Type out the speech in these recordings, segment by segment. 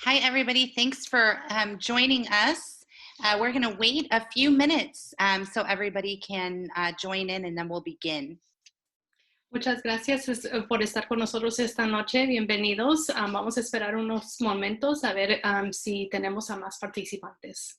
Hi, everybody. Thanks for joining us. We're going to wait a few minutes so everybody can join in and then we'll begin. Muchas gracias por estar con nosotros esta noche. Bienvenidos. Vamos a esperar unos momentos a ver si tenemos a más participantes.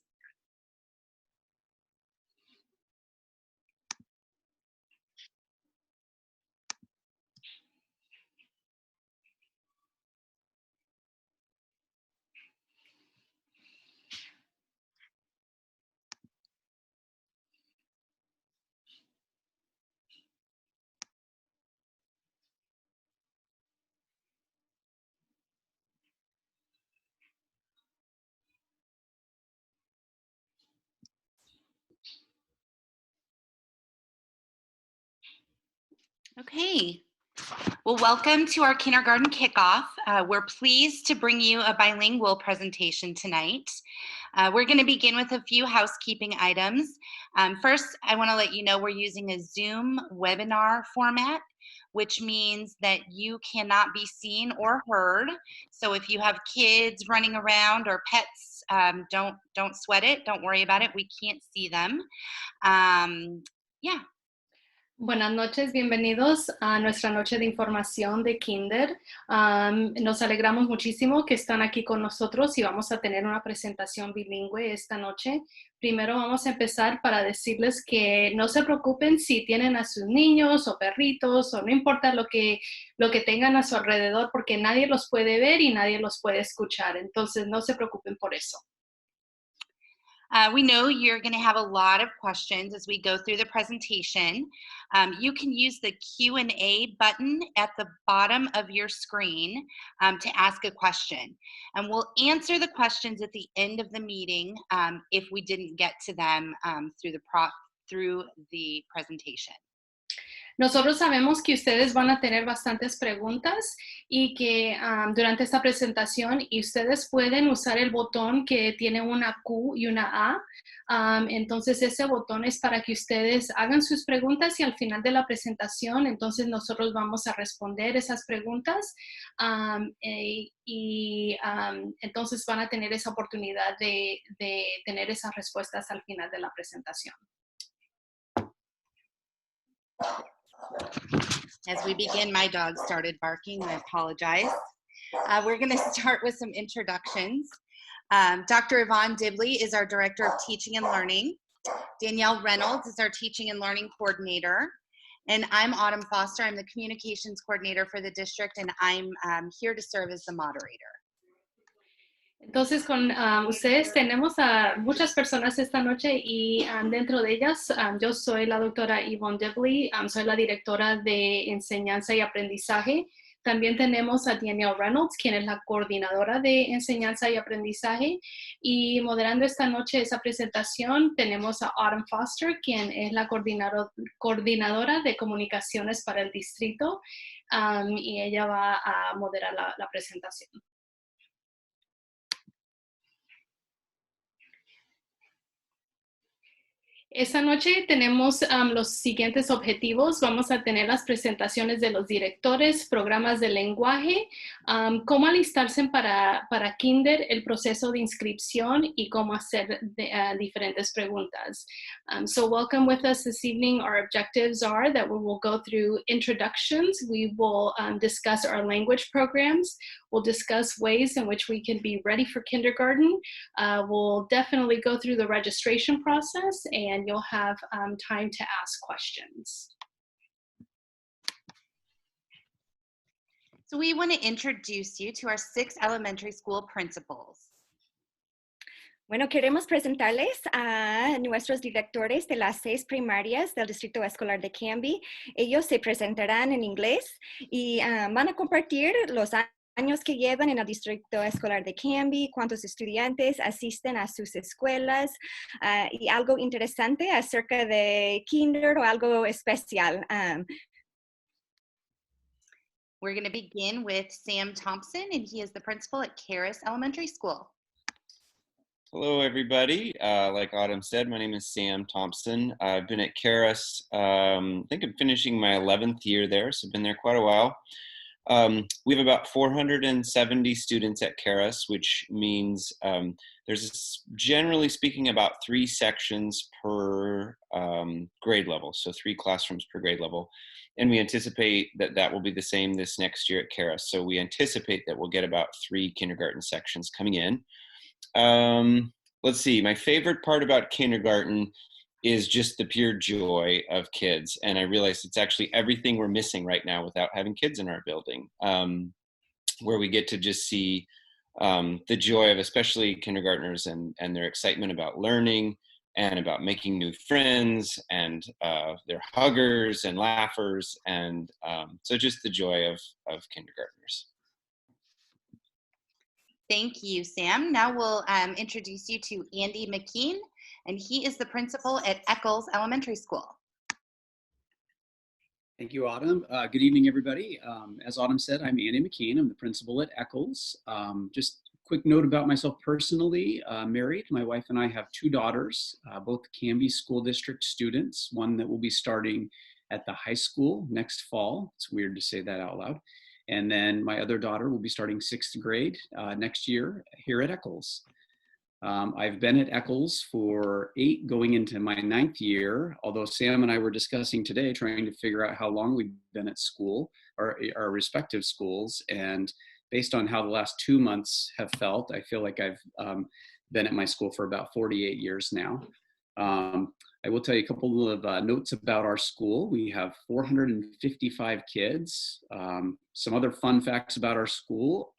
Okay. Well, welcome to our kindergarten kickoff. We're pleased to bring you a bilingual presentation tonight. We're going to begin with a few housekeeping items. First, I want to let you know we're using a Zoom webinar format, which means that you cannot be seen or heard. So if you have kids running around or pets, don't sweat it. Don't worry about it. We can't see them. Yeah. Buenas noches, bienvenidos a nuestra noche de información de Kinder. Nos alegramos muchísimo que están aquí con nosotros y vamos a tener una presentación bilingüe esta noche. Primero vamos a empezar para decirles que no se preocupen si tienen a sus niños o perritos o no importa lo que tengan a su alrededor porque nadie los puede ver y nadie los puede escuchar. Entonces no se preocupen por eso. We know you're going to have a lot of questions as we go through the presentation. You can use the Q&A button at the bottom of your screen to ask a question. And we'll answer the questions at the end of the meeting if we didn't get to them through the presentation. Nosotros sabemos que ustedes van a tener bastantes preguntas y que durante esta presentación y ustedes pueden usar el botón que tiene una Q y una A. Entonces ese botón es para que ustedes hagan sus preguntas y al final de la presentación entonces nosotros vamos a responder esas preguntas entonces van a tener esa oportunidad de tener esas respuestas al final de la presentación. As we begin, my dog started barking. I apologize. We're going to start with some introductions. Dr. Yvonne Dibley is our Director of Teaching and Learning. Danielle Reynolds is our Teaching and Learning Coordinator. And I'm Autumn Foster. I'm the Communications Coordinator for the district, and I'm here to serve as the moderator. Entonces, con ustedes tenemos a muchas personas esta noche y dentro de ellas yo soy la doctora Yvonne Dibley, soy la directora de enseñanza y aprendizaje. También tenemos a Danielle Reynolds, quien es la coordinadora de enseñanza y aprendizaje. Y moderando esta noche esa presentación tenemos a Autumn Foster, quien es la coordinadora de comunicaciones para el distrito y ella va a moderar la presentación. Esta noche tenemos los siguientes objetivos. Vamos a tener las presentaciones de los directores, programas de lenguaje, cómo alistarse para Kinder, el proceso de inscripción y cómo hacer diferentes preguntas. So welcome with us this evening. Our objectives are that we will go through introductions. We will discuss our language programs. We'll discuss ways in which we can be ready for kindergarten. We'll definitely go through the registration process and you'll have time to ask questions. So we want to introduce you to our 6 elementary school principals. Bueno, queremos presentarles a nuestros directores de las 6 primarias del Distrito Escolar de Canby. Ellos se presentarán en inglés y van a compartir los años que llevan en el Distrito Escolar de Canby, cuántos estudiantes asisten a sus escuelas y algo interesante acerca de Kinder o algo especial. We're going to begin with Sam Thompson, and he is the principal at Carus Elementary School. Hello, everybody. Like Autumn said, my name is Sam Thompson. I've been at Carus, I think I'm finishing my 11th year there, so I've been there quite a while. We have about 470 students at Carus, which means there's, generally speaking, about 3 sections per grade level, so 3 classrooms per grade level. And we anticipate that that will be the same this next year at Carus. So we anticipate that we'll get about 3 kindergarten sections coming in. Let's see, my favorite part about kindergarten is just the pure joy of kids. And I realize it's actually everything we're missing right now without having kids in our building, where we get to just see the joy of especially kindergartners and their excitement about learning and about making new friends, and they're huggers and laughers. And so just the joy of kindergartners. Thank you, Sam. Now we'll introduce you to Andy McKean, and he is the principal at Eccles Elementary School. Thank you, Autumn. Good evening, everybody. As Autumn said, I'm Andy McKean. I'm the principal at Eccles. Just a quick note about myself personally. Married, my wife and I have 2 daughters, both Canby School District students, one that will be starting at the high school next fall. It's weird to say that out loud. And then my other daughter will be starting 6th grade next year here at Eccles. I've been at Eccles for 8, going into my 9th year, although Sam and I were discussing today, trying to figure out how long we've been at school, or our respective schools. And based on how the last 2 months have felt, I feel like I've been at my school for about 48 years now. I will tell you a couple of notes about our school. We have 455 kids. Some other fun facts about our school.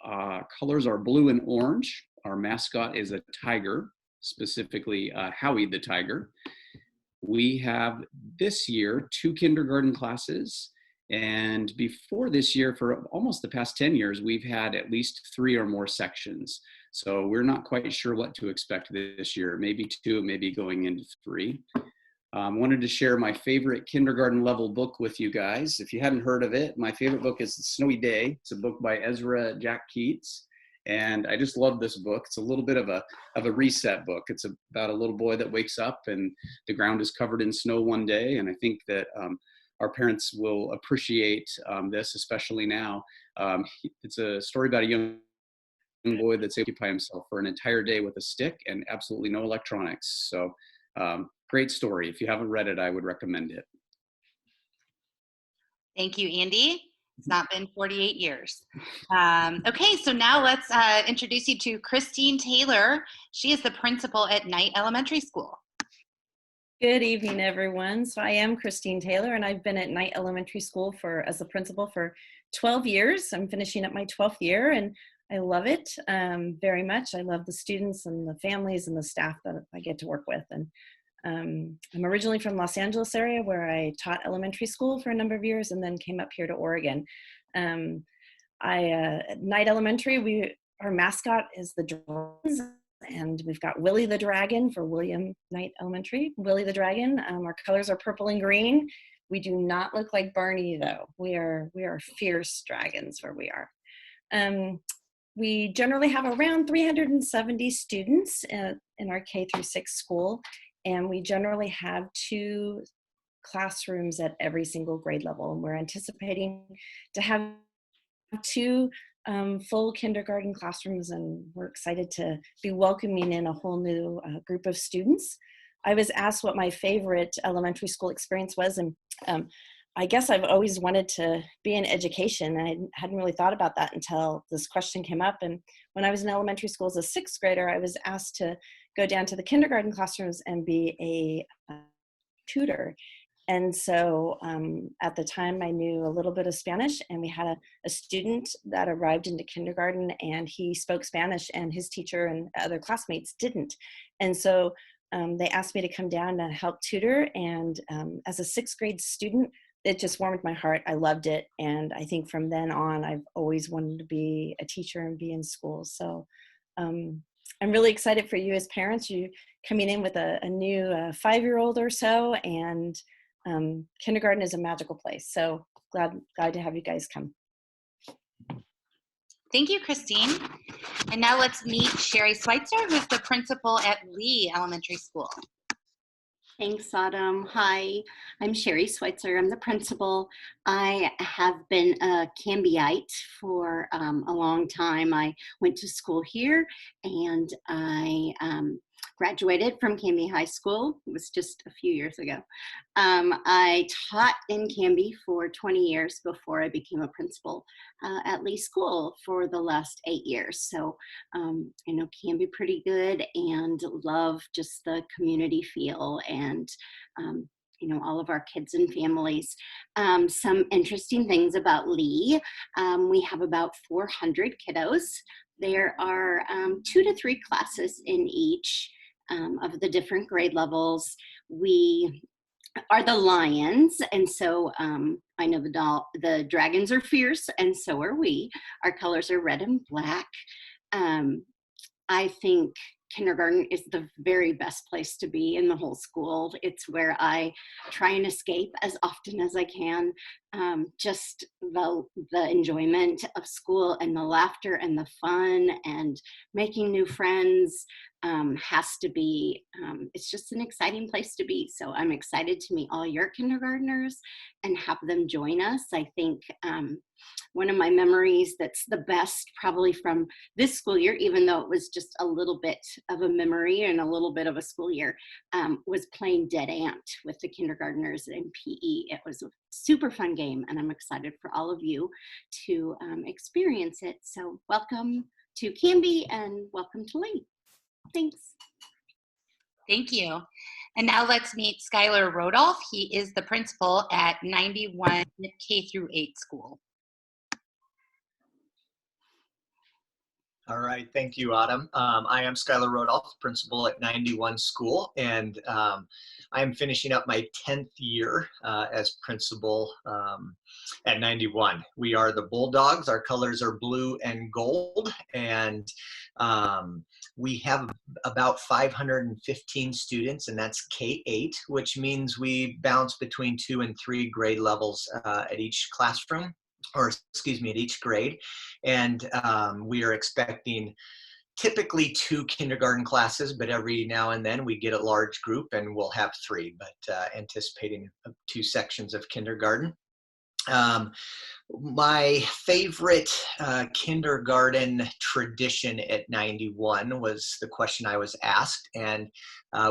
Colors are blue and orange. Our mascot is a tiger, specifically Howie the tiger. We have this year 2 kindergarten classes. And before this year, for almost the past 10 years, we've had at least 3 or more sections. So we're not quite sure what to expect this year. Maybe 2, maybe going into 3. Wanted to share my favorite kindergarten level book with you guys. If you hadn't heard of it, my favorite book is The Snowy Day. It's a book by Ezra Jack Keats. And I just love this book. It's a little bit of a reset book. It's about a little boy that wakes up and the ground is covered in snow one day. And I think that our parents will appreciate this, especially now. It's a story about a young boy that's able to occupy himself for an entire day with a stick and absolutely no electronics. So great story. If you haven't read it, I would recommend it. Thank you, Andy. It's not been 48 years. Okay, so now let's introduce you to Christine Taylor. She is the principal at Knight Elementary School. Good evening, everyone. So I am Christine Taylor, and I've been at Knight Elementary School as a principal for 12 years. I'm finishing up my 12th year, and I love it very much. I love the students and the families and the staff that I get to work with. And I'm originally from Los Angeles area, where I taught elementary school for a number of years and then came up here to Oregon. At Knight Elementary, our mascot is the dragons, and we've got Willie the Dragon for William Knight Elementary. Willie the Dragon. Our colors are purple and green. We do not look like Barney, though. We are fierce dragons where we are. We generally have around 370 students in our K through 6 school. And we generally have 2 classrooms at every single grade level. And we're anticipating to have 2 full kindergarten classrooms, and we're excited to be welcoming in a whole new group of students. I was asked what my favorite elementary school experience was, and I guess I've always wanted to be in education. I hadn't really thought about that until this question came up. And when I was in elementary school as a 6th grader, I was asked to go down to the kindergarten classrooms and be a tutor. And so at the time I knew a little bit of Spanish, and we had a student that arrived into kindergarten, and he spoke Spanish and his teacher and other classmates didn't. And so they asked me to come down and help tutor. And as a 6th grade student, it just warmed my heart. I loved it. And I think from then on, I've always wanted to be a teacher and be in school. So I'm really excited for you as parents. You coming in with a new 5-year-old or so, and kindergarten is a magical place. So glad to have you guys come. Thank you, Christine. And now let's meet Sherry Schweitzer, who's the principal at Lee Elementary School. Thanks, Autumn. Hi, I'm Sherry Schweitzer. I'm the principal. I have been a Canbyite for a long time. I went to school here and I graduated from Canby High School. It was just a few years ago. I taught in Canby for 20 years before I became a principal at Lee School for the last 8 years. So I know Canby pretty good and love just the community feel and you know, all of our kids and families. Some interesting things about Lee. We have about 400 kiddos. There are 2 to 3 classes in each of the different grade levels. We are the lions, and so I know the dragons are fierce, and so are we. Our colors are red and black. I think kindergarten is the very best place to be in the whole school. It's where I try and escape as often as I can. Just the enjoyment of school and the laughter and the fun and making new friends has to be, it's just an exciting place to be. So I'm excited to meet all your kindergartners and have them join us. I think one of my memories that's the best probably from this school year, even though it was just a little bit of a memory and a little bit of a school year, was playing Dead Ant with the kindergartners in PE. It was a super fun game, and I'm excited for all of you to experience it. So welcome to Canby and welcome to Lee. Thanks. Thank you. And now let's meet Skylar Rodolph. He is the principal at 91 K-8 school. All right, thank you, Autumn. I am Skylar Rodolph, principal at 91 school, and I am finishing up my 10th year as principal at 91. We are the Bulldogs. Our colors are blue and gold, and we have about 515 students, and that's K-8, which means we bounce between 2 and 3 grade levels at each classroom, or excuse me, at each grade. And we are expecting typically 2 kindergarten classes, but every now and then we get a large group and we'll have 3, but anticipating 2 sections of kindergarten. My favorite kindergarten tradition at 91 was the question I was asked, and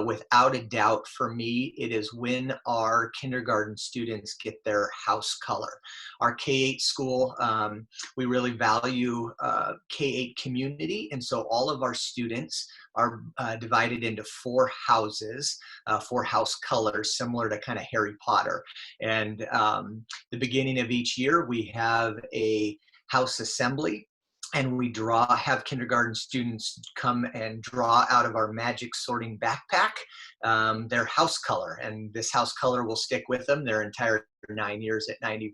without a doubt for me, it is when our kindergarten students get their house color. Our K-8 school, we really value K-8 community, and so all of our students are divided into 4 houses, 4 house colors, similar to kind of Harry Potter. And the beginning of each year, we have a house assembly, and we have kindergarten students come and draw out of our magic sorting backpack their house color, and this house color will stick with them their entire 9 years at 91.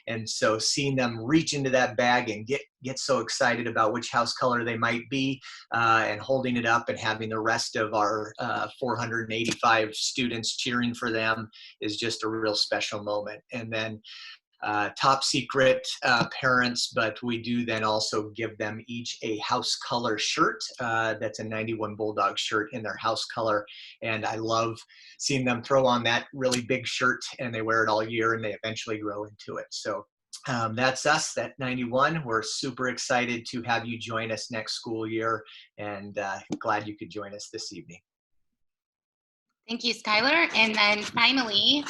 And so seeing them reach into that bag and get so excited about which house color they might be, and holding it up and having the rest of our 485 students cheering for them is just a real special moment. And then top secret parents, but we do then also give them each a house color shirt that's a 91 Bulldog shirt in their house color. And I love seeing them throw on that really big shirt, and they wear it all year and they eventually grow into it. So that's us at 91. We're super excited to have you join us next school year, and glad you could join us this evening. Thank you, Skylar. And then finally,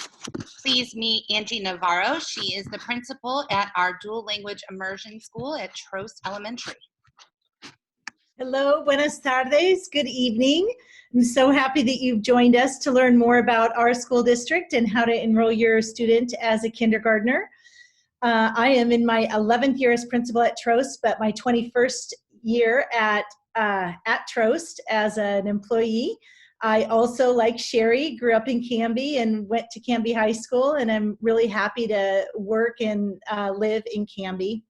please meet Angie Navarro. She is the principal at our dual language immersion school at Trost Elementary. Hello, buenas tardes, good evening. I'm so happy that you've joined us to learn more about our school district and how to enroll your student as a kindergartner. I am in my 11th year as principal at Trost, but my 21st year at Trost as an employee. I also, like Sherry, grew up in Canby and went to Canby High School, and I'm really happy to work and live in Canby.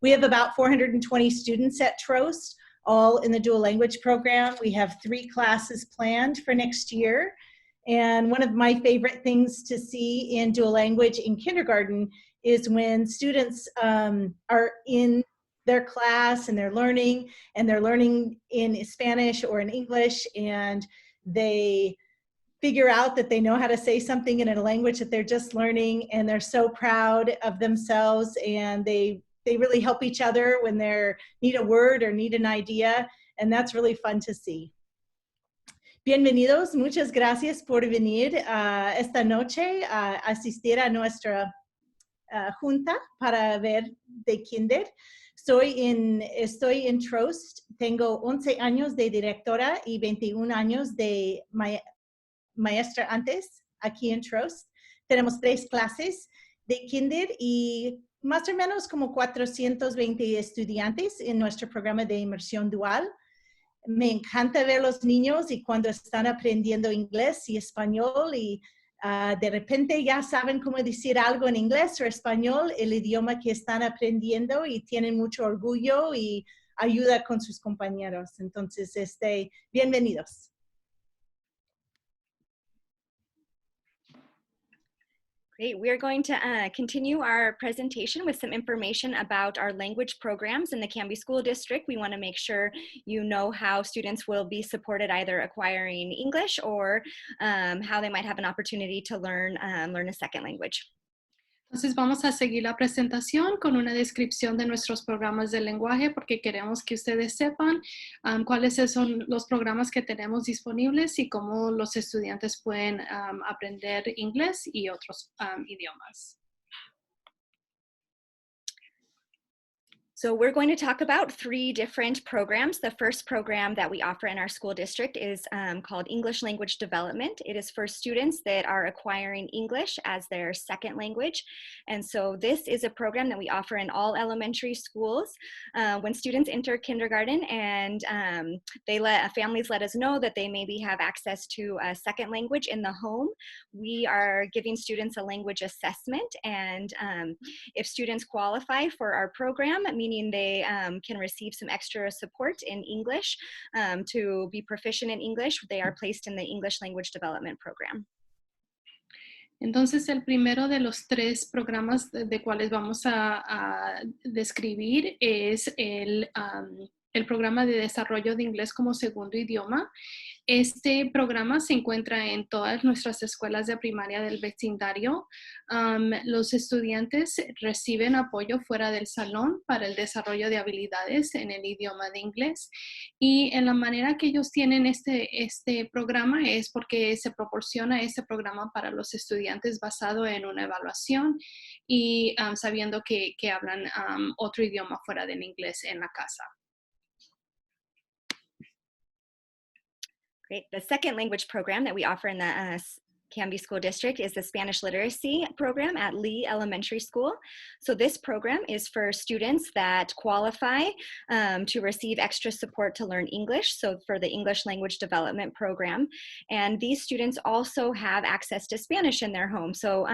We have about 420 students at Trost, all in the dual language program. We have 3 classes planned for next year. And one of my favorite things to see in dual language in kindergarten is when students are in their class and they're learning in Spanish or in English, and they figure out that they know how to say something in a language that they're just learning, and they're so proud of themselves, and they really help each other when they need a word or need an idea, and that's really fun to see. Bienvenidos, muchas gracias por venir esta noche a asistir a nuestra junta para ver de kinder. Estoy en Trost, tengo 11 años de directora y 21 años de maestra antes aquí en Trost. Tenemos 3 clases de kinder y más o menos como 420 estudiantes en nuestro programa de inmersión dual. Me encanta ver los niños y cuando están aprendiendo inglés y español y de repente ya saben cómo decir algo en inglés o español, el idioma que están aprendiendo, y tienen mucho orgullo y ayuda con sus compañeros. Entonces, bienvenidos. Great. We're going to continue our presentation with some information about our language programs in the Canby School District. We want to make sure you know how students will be supported either acquiring English or how they might have an opportunity to learn a second language. Entonces vamos a seguir la presentación con una descripción de nuestros programas de lenguaje, porque queremos que ustedes sepan cuáles son los programas que tenemos disponibles y cómo los estudiantes pueden aprender inglés y otros idiomas. So we're going to talk about 3 different programs. The first program that we offer in our school district is called English Language Development. It is for students that are acquiring English as their second language. And so this is a program that we offer in all elementary schools. When students enter kindergarten and families let us know that they maybe have access to a second language in the home, we are giving students a language assessment. And if students qualify for our program, meaning they can receive some extra support in English to be proficient in English, they are placed in the English Language Development Program. Entonces, el primero de los 3 programas de cuales vamos a describir es el programa de desarrollo de inglés como segundo idioma. Este programa se encuentra en todas nuestras escuelas de primaria del vecindario. Los estudiantes reciben apoyo fuera del salón para el desarrollo de habilidades en el idioma de inglés. Y en la manera que ellos tienen este programa es porque se proporciona este programa para los estudiantes basado en una evaluación y sabiendo que hablan otro idioma fuera del inglés en la casa. Great. The second language program that we offer in the Canby School District is the Spanish Literacy Program at Lee Elementary School. So this program is for students that qualify to receive extra support to learn English, so for the English Language Development Program. And these students also have access to Spanish in their home. So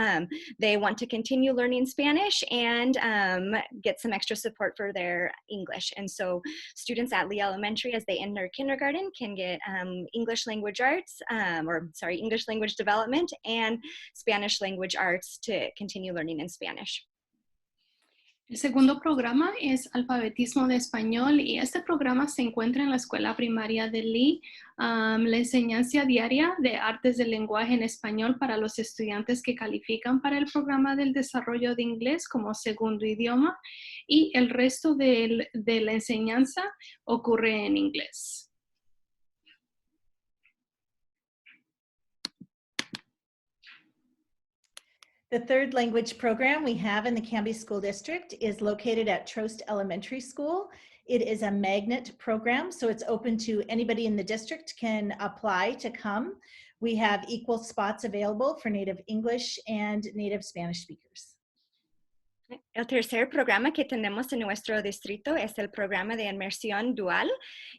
they want to continue learning Spanish and get some extra support for their English. And so students at Lee Elementary, as they enter kindergarten, can get English Language Arts, English Language Development and Spanish Language Arts to continue learning in Spanish. El segundo programa es alfabetismo de español y este programa se encuentra en la escuela primaria de Lee. La enseñanza diaria de artes del lenguaje en español para los estudiantes que califican para el programa del desarrollo de inglés como segundo idioma, y el resto de la enseñanza ocurre en inglés. The third language program we have in the Canby School District is located at Trost Elementary School. It is a magnet program, so it's open to anybody in the district can apply to come. We have equal spots available for native English and native Spanish speakers. El tercer programa que tenemos en nuestro distrito es el programa de inmersión dual,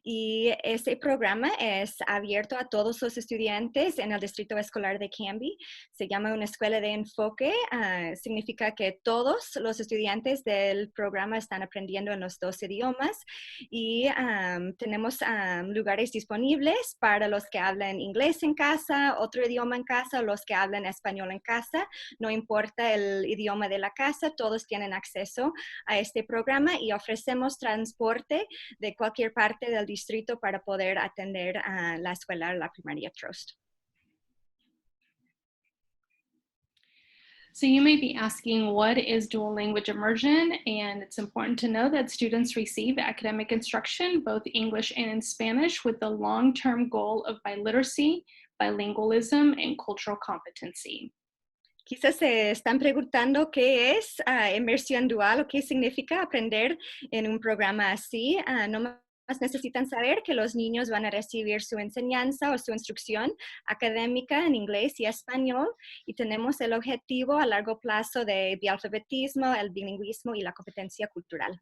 y ese programa es abierto a todos los estudiantes en el distrito escolar de Canby. Se llama una escuela de enfoque. Significa que todos los estudiantes del programa están aprendiendo en los 2 idiomas, y tenemos lugares disponibles para los que hablan inglés en casa, otro idioma en casa, o los que hablan español en casa. No importa el idioma de la casa, todos tienen acceso a este programa, y ofrecemos transporte de cualquier parte del distrito para poder atender a la escuela, la primaria Trost. So you may be asking, what is dual language immersion? And it's important to know that students receive academic instruction, both English and in Spanish, with the long-term goal of biliteracy, bilingualism, and cultural competency. Quizás se están preguntando qué es inmersión dual o qué significa aprender en un programa así. No más necesitan saber que los niños van a recibir su enseñanza o su instrucción académica en inglés y español, y tenemos el objetivo a largo plazo de bialfabetismo, el bilingüismo y la competencia cultural.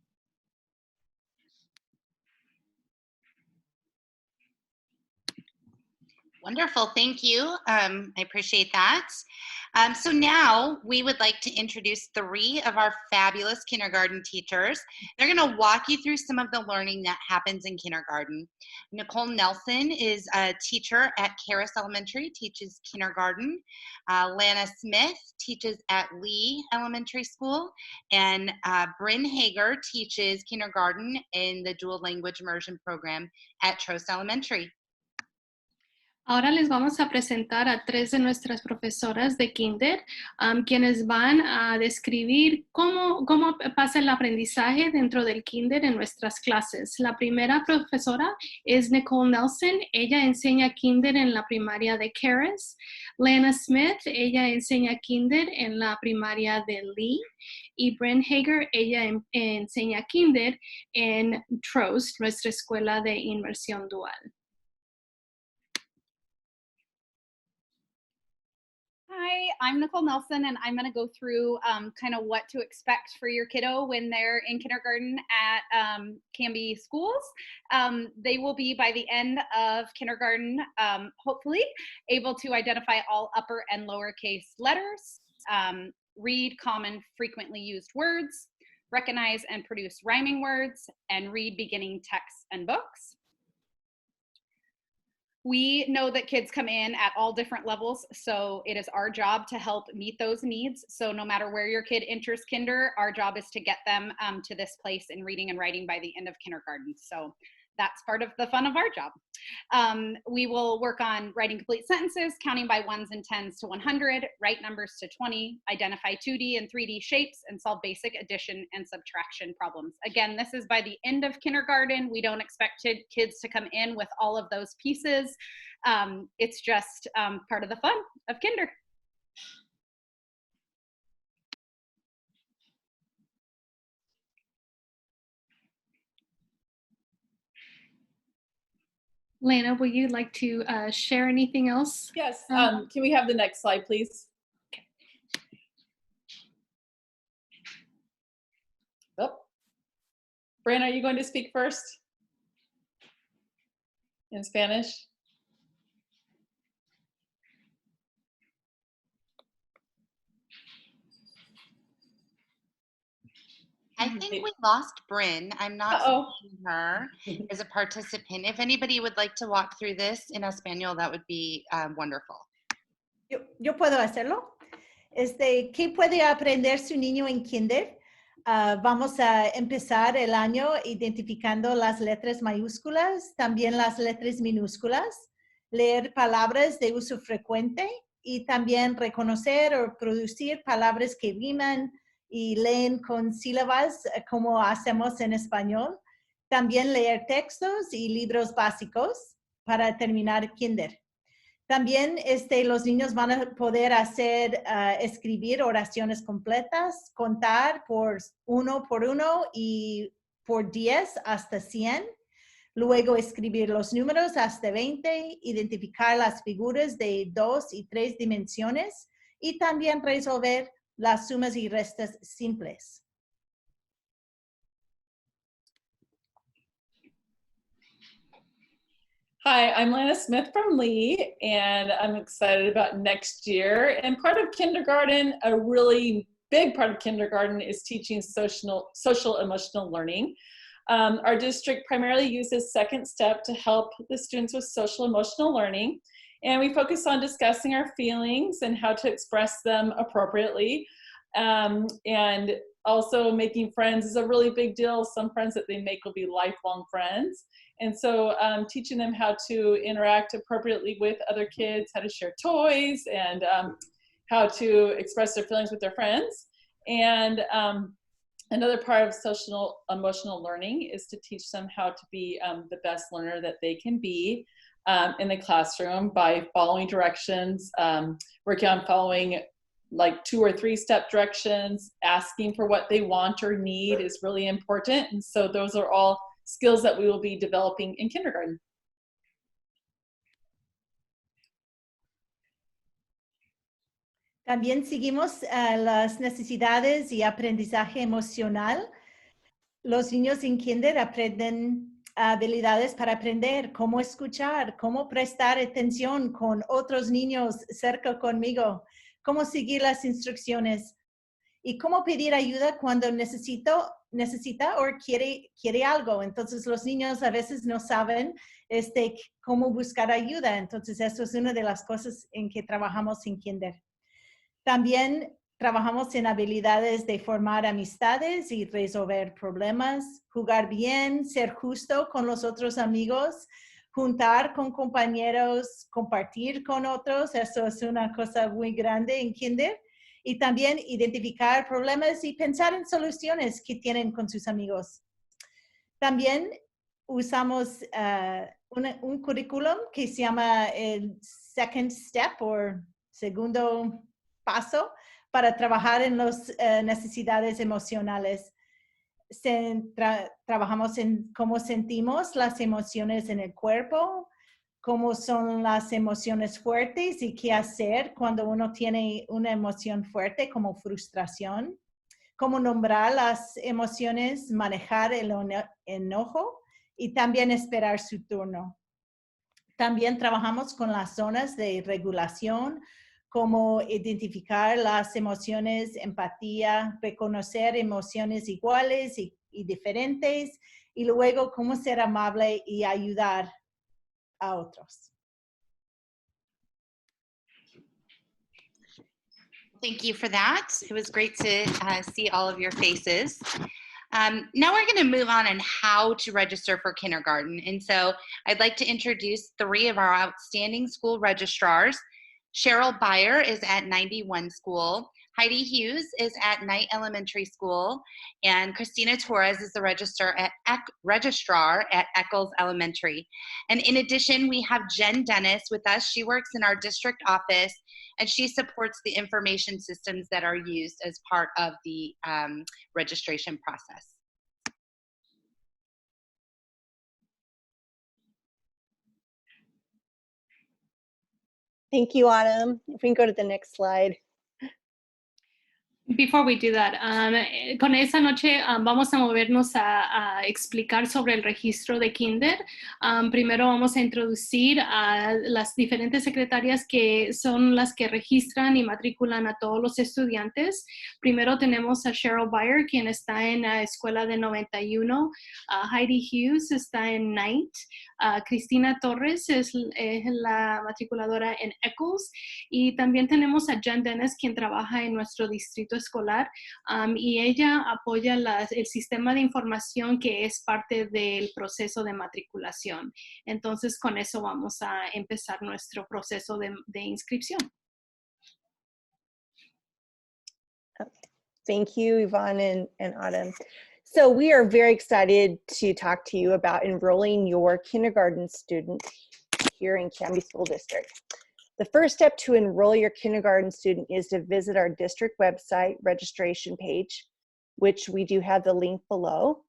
Wonderful, thank you. I appreciate that. So now we would like to introduce 3 of our fabulous kindergarten teachers. They're going to walk you through some of the learning that happens in kindergarten. Nicole Nelson is a teacher at Carus Elementary, teaches kindergarten. Lana Smith teaches at Lee Elementary School. And Bryn Hager teaches kindergarten in the dual language immersion program at Trost Elementary. Ahora les vamos a presentar a 3 de nuestras profesoras de kinder, quienes van a describir cómo pasa el aprendizaje dentro del kinder en nuestras clases. La primera profesora es Nicole Nelson. Ella enseña kinder en la primaria de Carus. Lana Smith, ella enseña kinder en la primaria de Lee. Y Bryn Hager, ella enseña kinder en Trost, nuestra escuela de inmersión dual. Hi, I'm Nicole Nelson, and I'm going to go through kind of what to expect for your kiddo when they're in kindergarten at Canby schools. They will be, by the end of kindergarten, hopefully, able to identify all upper and lowercase letters, read common frequently used words, recognize and produce rhyming words, and read beginning texts and books. We know that kids come in at all different levels, so it is our job to help meet those needs. So no matter where your kid enters kinder, our job is to get them to this place in reading and writing by the end of kindergarten. So that's part of the fun of our job. We will work on writing complete sentences, counting by 1s and 10s to 100, write numbers to 20, identify 2D and 3D shapes, and solve basic addition and subtraction problems. Again, this is by the end of kindergarten. We don't expect kids to come in with all of those pieces. It's just part of the fun of kinder. Lana, would you like to share anything else? Yes, can we have the next slide, please? Okay. Oh. Bryn, are you going to speak first? In Spanish? I think we lost Bryn. I'm not seeing her as a participant. If anybody would like to walk through this in Espanol, that would be wonderful. Yo puedo hacerlo. ¿Qué puede aprender su niño en kinder? Vamos a empezar el año identificando las letras mayúsculas, también las letras minúsculas, leer palabras de uso frecuente y también reconocer o producir palabras que riman y leen con sílabas como hacemos en español. También leer textos y libros básicos para terminar kinder. También los niños van a poder escribir oraciones completas, contar por 1 por 1 y por 10 hasta 100. Luego escribir los números hasta 20, identificar las figuras de 2 y 3 dimensiones y también resolver las sumas y restas simples. Hi, I'm Lana Smith from Lee, and I'm excited about next year. And part of kindergarten, a really big part of kindergarten, is teaching social emotional learning. Our district primarily uses Second Step to help the students with social emotional learning. And we focus on discussing our feelings and how to express them appropriately. And also making friends is a really big deal. Some friends that they make will be lifelong friends. And so teaching them how to interact appropriately with other kids, how to share toys, and how to express their feelings with their friends. And another part of social emotional learning is to teach them how to be the best learner that they can be in the classroom by following directions, working on following like 2 or 3 step directions. Asking for what they want or need is really important. And so those are all skills that we will be developing in kindergarten. También seguimos las necesidades y aprendizaje emocional. Los niños en kinder aprenden habilidades para aprender, cómo escuchar, cómo prestar atención con otros niños cerca conmigo, cómo seguir las instrucciones y cómo pedir ayuda cuando necesita o quiere algo. Entonces los niños a veces no saben cómo buscar ayuda. Entonces eso es una de las cosas en que trabajamos en kinder. También trabajamos en habilidades de formar amistades y resolver problemas, jugar bien, ser justo con los otros amigos, juntar con compañeros, compartir con otros. Eso es una cosa muy grande en kinder. Y también identificar problemas y pensar en soluciones que tienen con sus amigos. También usamos un currículum que se llama el Second Step o segundo paso para trabajar en las necesidades emocionales. Trabajamos en cómo sentimos las emociones en el cuerpo, cómo son las emociones fuertes y qué hacer cuando uno tiene una emoción fuerte como frustración, cómo nombrar las emociones, manejar el enojo y también esperar su turno. También trabajamos con las zonas de regulación, cómo identificar las emociones, empatía, reconocer emociones iguales y diferentes, y luego cómo ser amable y ayudar a otros. Thank you for that. It was great to see all of your faces. Now we're going to move on how to register for kindergarten. And so I'd like to introduce 3 of our outstanding school registrars. Cheryl Beyer is at 91 School. Heidi Hughes is at Knight Elementary School. And Christina Torres is the registrar at Eccles Elementary. And in addition, we have Jen Dennis with us. She works in our district office, and she supports the information systems that are used as part of the registration process. Thank you, Autumn. If we can go to the next slide. Before we do that, con esa noche vamos a movernos a explicar sobre el registro de kinder. Primero vamos a introducir a las diferentes secretarias que son las que registran y matriculan a todos los estudiantes. Primero tenemos a Cheryl Beyer, quien está en la escuela de 91. Heidi Hughes está en Knight. Cristina Torres es la matriculadora en Eccles. Y también tenemos a Jen Dennis, quien trabaja en nuestro distrito escolar, y ella apoya el sistema de información que es parte del proceso de matriculación. Entonces, con eso vamos a empezar nuestro proceso de inscripción. Okay. Thank you, Yvonne and Autumn. So we are very excited to talk to you about enrolling your kindergarten student here in Canby School District. The first step to enroll your kindergarten student is to visit our district website registration page, which we do have the link below.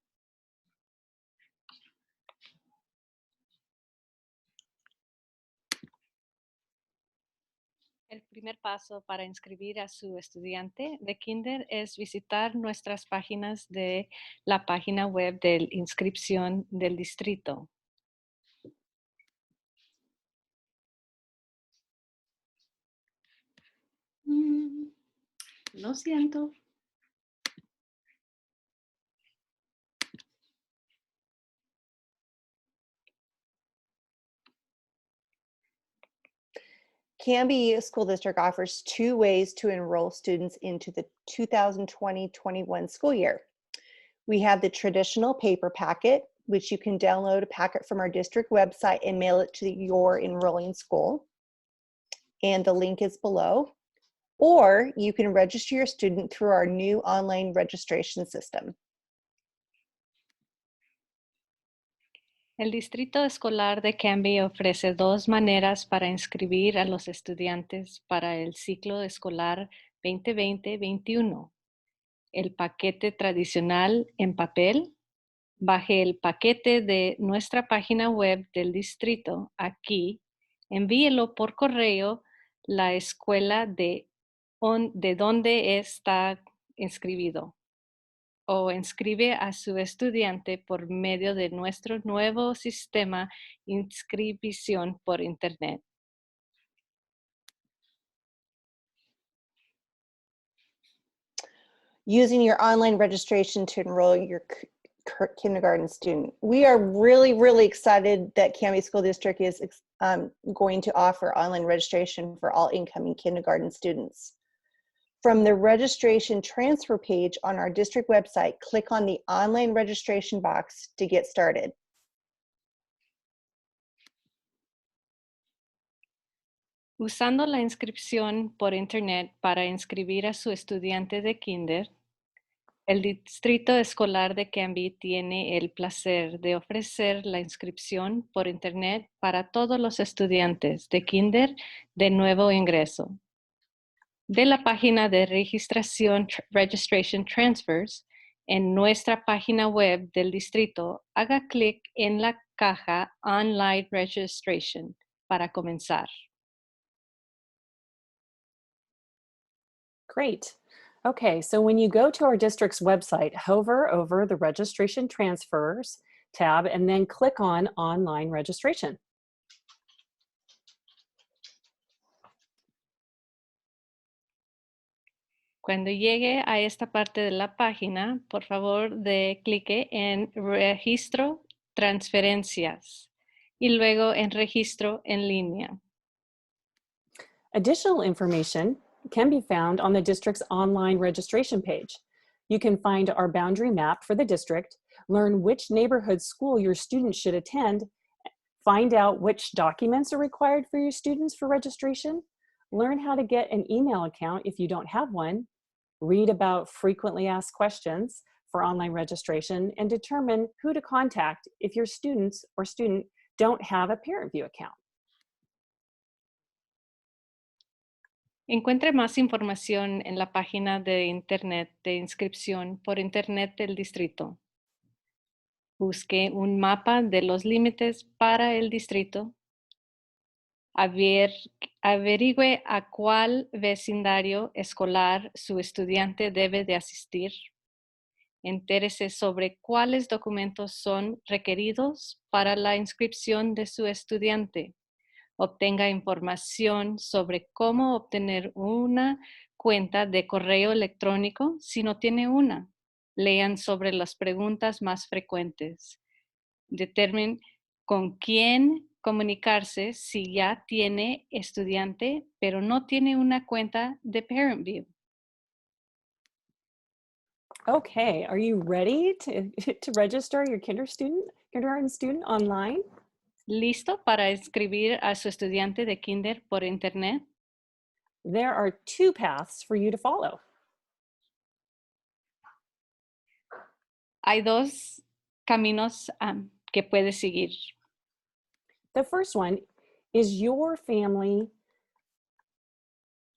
El primer paso para inscribir a su estudiante de kinder es visitar nuestras páginas de la página web de inscripción del distrito. Lo siento. Canby School District offers 2 ways to enroll students into the 2020-21 school year. We have the traditional paper packet, which you can download a packet from our district website and mail it to your enrolling school. And the link is below. or you can register your student through our new online registration system. El Distrito Escolar de Canby ofrece dos maneras para inscribir a los estudiantes para el ciclo escolar 2020-21. El paquete tradicional en papel. Baje el paquete de nuestra página web del distrito aquí. Envíelo por correo la escuela de donde está inscribido, o inscribe a su estudiante por medio de nuestro nuevo sistema inscripción por Internet. Using your online registration to enroll your kindergarten student. We are really excited that Canby School District is going to offer online registration for all incoming kindergarten students. From the registration transfer page on our district website, click on the online registration box to get started. Usando la inscripción por Internet para inscribir a su estudiante de kinder, el Distrito Escolar de Canby tiene el placer de ofrecer la inscripción por Internet para todos los estudiantes de kinder de nuevo ingreso. De la página de registración Registration Transfers en nuestra página web del distrito, haga clic en la caja Online Registration para comenzar. Great. Okay, so when you go to our district's website, hover over the Registration Transfers tab and then click on Online Registration. Cuando llegue a esta parte de la página, por favor, clique en Registro Transferencias y luego en Registro en línea. Additional information can be found on the district's online registration page. You can find our boundary map for the district, learn which neighborhood school your students should attend, find out which documents are required for your students for registration, learn how to get an email account if you don't have one, read about frequently asked questions for online registration, and determine who to contact if your students or student don't have a parent view account. Encuentre más información en la página de Internet de inscripción por Internet del distrito. Busque un mapa de los límites para el distrito. Averigüe a cuál vecindario escolar su estudiante debe de asistir. Entérese sobre cuáles documentos son requeridos para la inscripción de su estudiante. Obtenga información sobre cómo obtener una cuenta de correo electrónico si no tiene una. Lean sobre las preguntas más frecuentes. Determine con quién comunicarse si ya tiene estudiante, pero no tiene una cuenta de Parent View. Okay, are you ready to register your kindergarten student online? ¿Listo para inscribir a su estudiante de kinder por Internet? There are two paths for you to follow. Hay dos caminos que puedes seguir. The first one is your family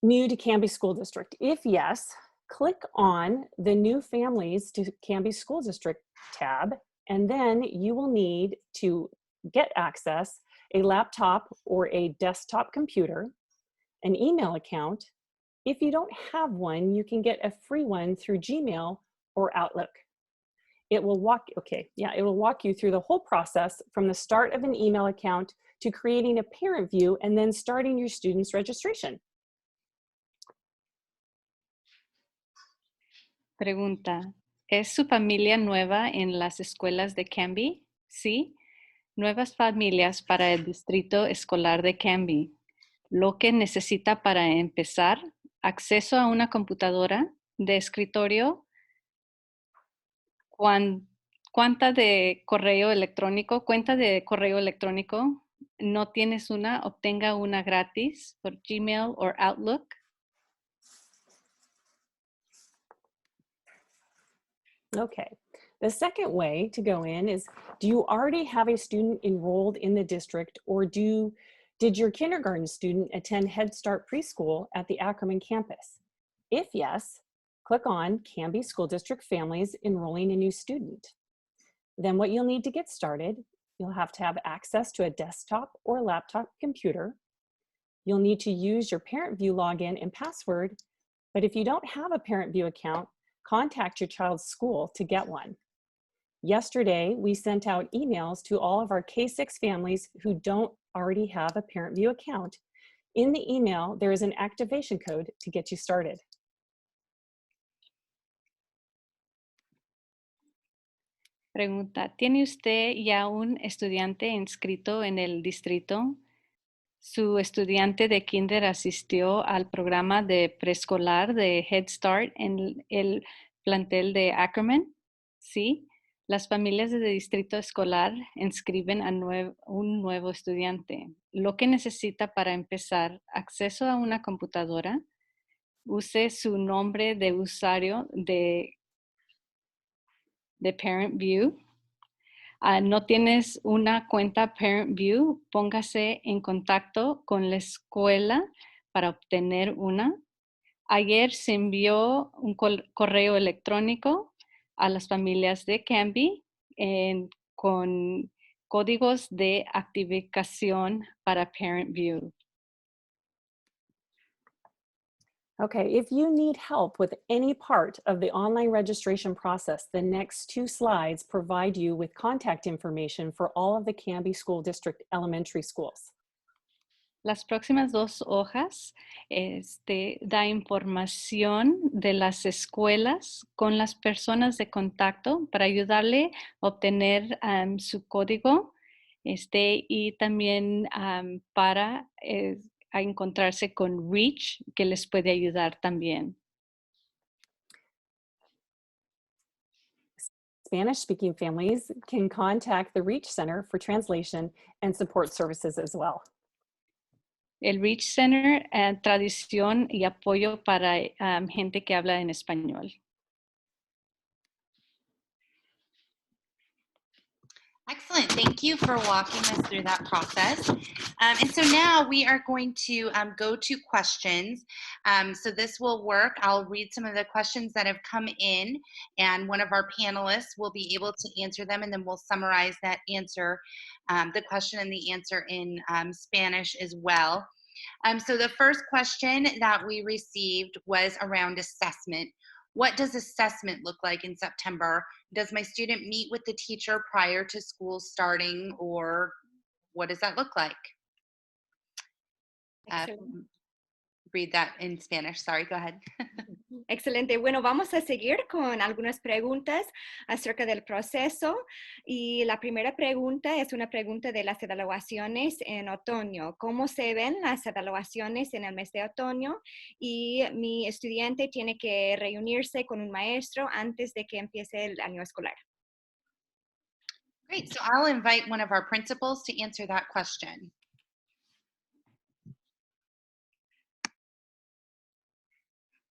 new to Canby School District. If yes, click on the New Families to Canby School District tab, and then you will need to get access a laptop or a desktop computer, an email account. If you don't have one, you can get a free one through Gmail or Outlook. It will walk you through the whole process from the start of an email account to creating a parent view and then starting your student's registration. Pregunta, ¿es su familia nueva en las escuelas de Canby? Sí. Nuevas familias para el Distrito Escolar de Canby. Lo que necesita para empezar: acceso a una computadora de escritorio, cuenta de correo electrónico. No tienes una, obtenga una gratis por Gmail o Outlook. Okay. The second way to go in is, do you already have a student enrolled in the district, or did your kindergarten student attend Head Start preschool at the Ackerman campus? If yes, click on Canby School District Families Enrolling a New Student. Then what you'll need to get started, you'll have to have access to a desktop or laptop computer. You'll need to use your ParentView login and password, but if you don't have a ParentView account, contact your child's school to get one. Yesterday, we sent out emails to all of our K-6 families who don't already have a ParentView account. In the email, there is an activation code to get you started. Pregunta, ¿tiene usted ya un estudiante inscrito en el distrito? ¿Su estudiante de kinder asistió al programa de preescolar de Head Start en el plantel de Ackerman? Sí. Las familias del distrito escolar inscriben a un nuevo estudiante. Lo que necesita para empezar: acceso a una computadora, use su nombre de usuario de ParentView. No tienes una cuenta ParentView, póngase en contacto con la escuela para obtener una. Ayer se envió un correo electrónico a las familias de Canby con códigos de activación para ParentView. Okay, if you need help with any part of the online registration process, the next 2 slides provide you with contact information for all of the Canby School District elementary schools. Las próximas 2 hojas da información de las escuelas con las personas de contacto para ayudarle a obtener su código y también para a encontrarse con Reach, que les puede ayudar también. Spanish-speaking families can contact the Reach Center for translation and support services as well. El Reach Center, traducción y apoyo para gente que habla en español. Excellent. Thank you for walking us through that process. And so now we are going to go to questions. So this will work. I'll read some of the questions that have come in, and one of our panelists will be able to answer them, and then we'll summarize that answer, the question and the answer in Spanish as well. So the first question that we received was around assessment. What does assessment look like in September? Does my student meet with the teacher prior to school starting, or what does that look like? Read that in Spanish. Sorry, go ahead. Excelente. Bueno, vamos a seguir con algunas preguntas acerca del proceso. Y la primera pregunta es una pregunta de las evaluaciones en otoño. ¿Cómo se ven las evaluaciones en el mes de otoño? Y mi estudiante tiene que reunirse con un maestro antes de que empiece el año escolar. Great. So I'll invite one of our principals to answer that question.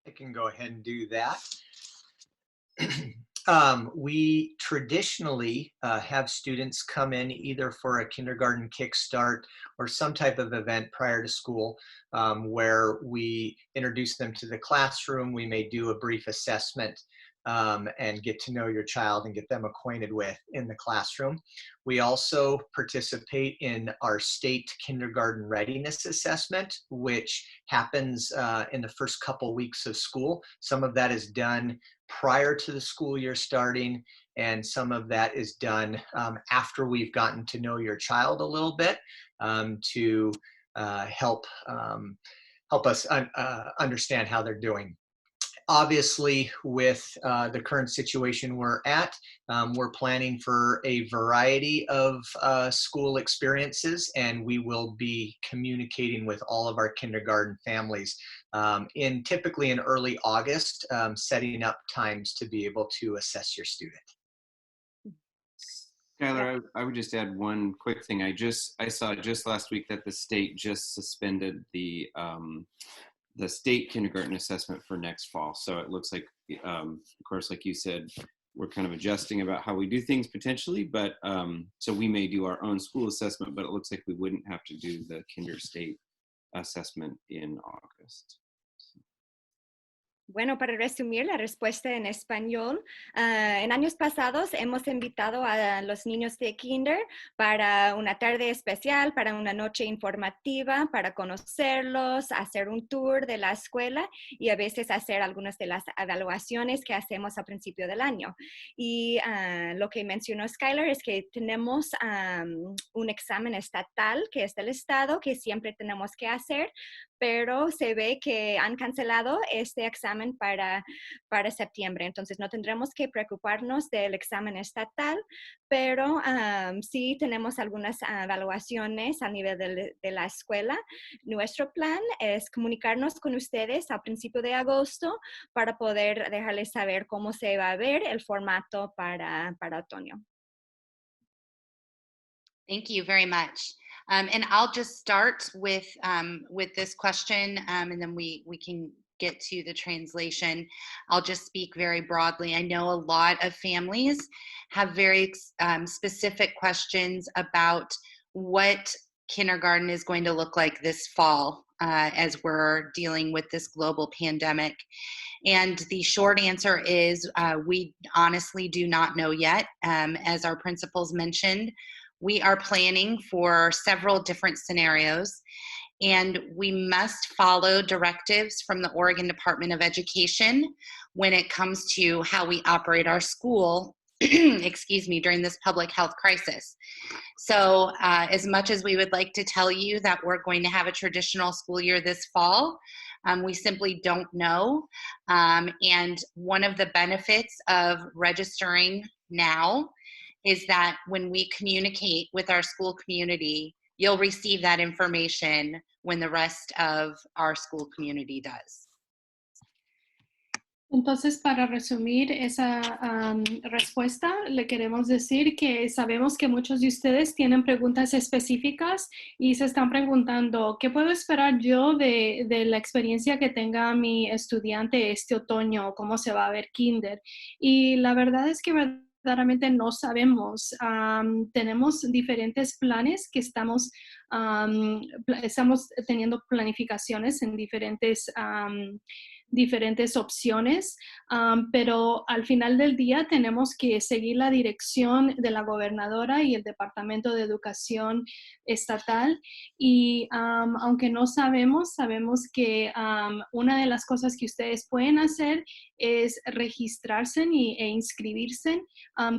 I can go ahead and do that. We traditionally have students come in either for a kindergarten kickstart or some type of event prior to school where we introduce them to the classroom. We may do a brief assessment and get to know your child and get them acquainted with in the classroom. We also participate in our state kindergarten readiness assessment, which happens in the first couple weeks of school. Some of that is done prior to the school year starting, and some of that is done after we've gotten to know your child a little bit to help us understand how they're doing. Obviously, with the current situation we're at, we're planning for a variety of school experiences, and we will be communicating with all of our kindergarten families typically in early August, setting up times to be able to assess your student. Skylar, I would just add one quick thing. I saw just last week that the state just suspended the state kindergarten assessment for next fall. So it looks like, of course, like you said, we're kind of adjusting about how we do things potentially, but so we may do our own school assessment, but it looks like we wouldn't have to do the kinder state assessment in August. Bueno, para resumir la respuesta en español, en años pasados hemos invitado a los niños de kinder para una tarde especial, para una noche informativa, para conocerlos, hacer un tour de la escuela y a veces hacer algunas de las evaluaciones que hacemos al principio del año. Y lo que mencionó Skylar es que tenemos un examen estatal que es del estado que siempre tenemos que hacer, pero se ve que han cancelado este examen para septiembre. Entonces no tendremos que preocuparnos del examen estatal, pero sí tenemos algunas evaluaciones a nivel de la escuela. Nuestro plan es comunicarnos con ustedes al principio de agosto para poder dejarles saber cómo se va a ver el formato para otoño. Thank you very much. And I'll just start with this question, and then we can get to the translation. I'll just speak very broadly. I know a lot of families have very specific questions about what kindergarten is going to look like this fall as we're dealing with this global pandemic. And the short answer is we honestly do not know yet. As our principals mentioned, we are planning for several different scenarios, and we must follow directives from the Oregon Department of Education when it comes to how we operate our school, excuse me, during this public health crisis. So as much as we would like to tell you that we're going to have a traditional school year this fall, we simply don't know. And one of the benefits of registering now is that when we communicate with our school community, you'll receive that information when the rest of our school community does. Entonces, para resumir esa respuesta, le queremos decir que sabemos que muchos de ustedes tienen preguntas específicas y se están preguntando, ¿qué puedo esperar yo de la experiencia que tenga mi estudiante este otoño? ¿Cómo se va a ver kinder? Y la verdad es que verdaderamente no sabemos. Tenemos diferentes planes que estamos teniendo planificaciones en diferentes opciones, pero al final del día tenemos que seguir la dirección de la gobernadora y el Departamento de Educación Estatal y aunque no sabemos que una de las cosas que ustedes pueden hacer es registrarse e inscribirse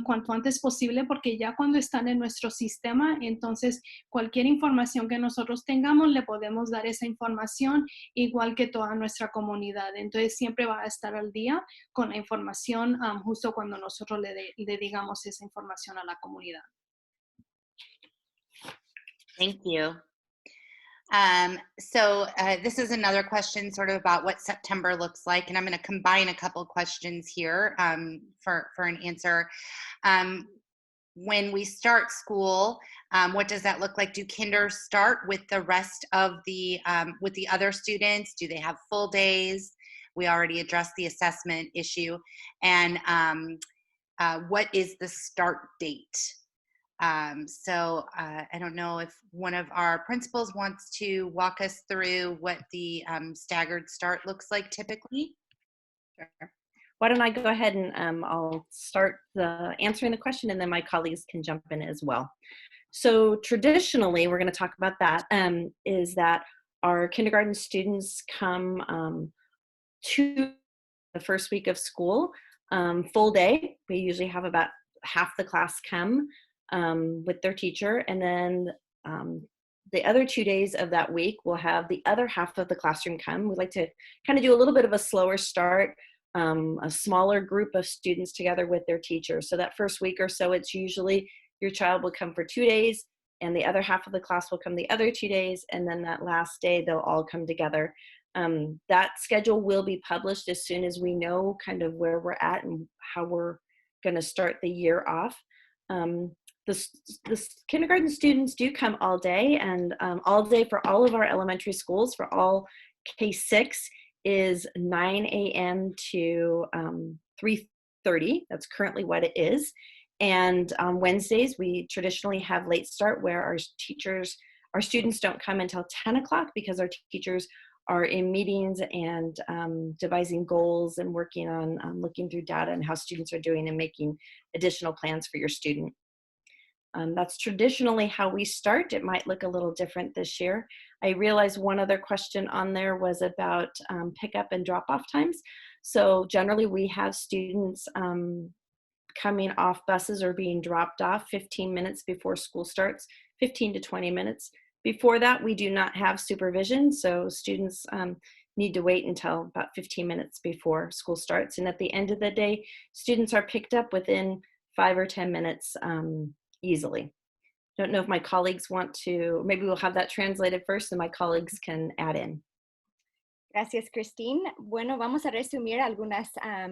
cuanto antes posible, porque ya cuando están en nuestro sistema, entonces cualquier información que nosotros tengamos le podemos dar esa información igual que toda nuestra comunidad. Entonces siempre va a estar al día con la información justo cuando nosotros le digamos esa información a la comunidad. Thank you. So this is another question sort of about what September looks like, and I'm going to combine a couple questions here for an answer. When we start school, what does that look like? Do kinder start with the rest of the other students? Do they have full days? We already addressed the assessment issue. And what is the start date? So I don't know if one of our principals wants to walk us through what the staggered start looks like typically. Sure. Why don't I go ahead and I'll start answering the question, and then my colleagues can jump in as well. So traditionally, we're going to talk about that, is that our kindergarten students come to the first week of school, full day. We usually have about half the class come with their teacher, and then the other 2 days of that week, we'll have the other half of the classroom come. We like to kind of do a little bit of a slower start, a smaller group of students together with their teacher. So that first week or so, it's usually your child will come for 2 days, and the other half of the class will come the other 2 days, and then that last day, they'll all come together. That schedule will be published as soon as we know kind of where we're at and how we're going to start the year off. The kindergarten students do come all day, and all day for all of our elementary schools, for all K-6 is 9 a.m. to 3 12:30. That's currently what it is. And on Wednesdays, we traditionally have late start where our students don't come until 10 o'clock because our teachers are in meetings and devising goals and working on looking through data and how students are doing and making additional plans for your student. That's traditionally how we start. It might look a little different this year. I realized one other question on there was about pickup and drop-off times. So generally we have students coming off buses or being dropped off 15 minutes before school starts, 15 to 20 minutes. Before that, we do not have supervision, so students need to wait until about 15 minutes before school starts. And at the end of the day, students are picked up within 5 or 10 minutes easily. Don't know if my colleagues want to, maybe we'll have that translated first and my colleagues can add in. Gracias, Christine. Bueno, vamos a resumir algunas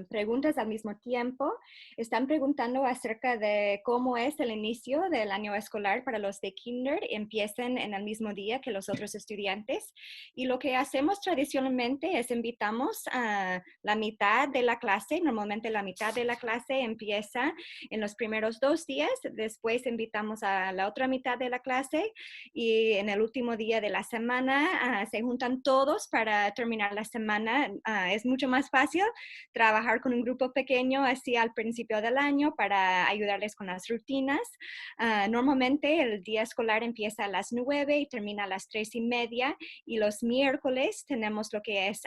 preguntas al mismo tiempo. Están preguntando acerca de cómo es el inicio del año escolar para los de kinder. Empiecen en el mismo día que los otros estudiantes. Y lo que hacemos tradicionalmente es invitamos a la mitad de la clase. Normalmente la mitad de la clase empieza en los primeros 2 días. Después invitamos a la otra mitad de la clase. Y en el último día de la semana se juntan todos para terminar la semana. Es mucho más fácil trabajar con un grupo pequeño así al principio del año para ayudarles con las rutinas. Normalmente el día escolar empieza a las 9 y termina a las 3:30 y los miércoles tenemos lo que es,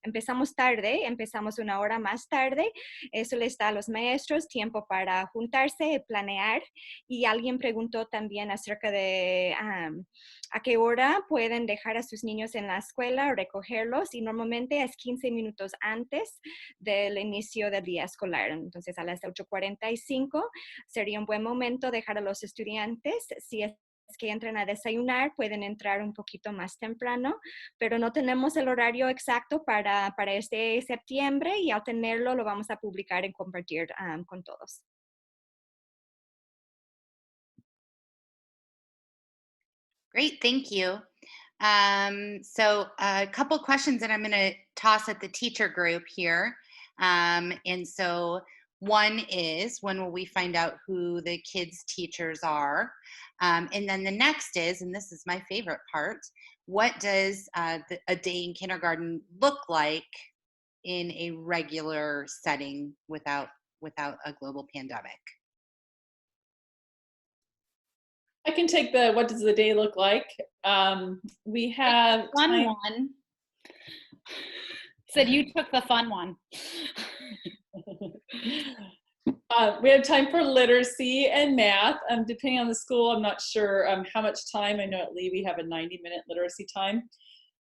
empezamos tarde, empezamos 1 hora más tarde. Eso les da a los maestros tiempo para juntarse, planear, y alguien preguntó también acerca de a qué hora pueden dejar a sus niños en la escuela o recogerlos, y normalmente es 15 minutos antes del inicio del día escolar. Entonces a las 8:45 sería un buen momento dejar a los estudiantes. Si es que entran a desayunar, pueden entrar un poquito más temprano, pero no tenemos el horario exacto para este septiembre, y al tenerlo lo vamos a publicar y compartir con todos. Great, thank you. So a couple questions that I'm going to toss at the teacher group here. And so one is, when will we find out who the kids' teachers are? And then the next is, and this is my favorite part, what does a day in kindergarten look like in a regular setting without a global pandemic? I can take the what does the day look like. We have fun one. Said you took the fun one. We have time for literacy and math. Depending on the school, I'm not sure how much time. I know at Lee we have a 90-minute literacy time.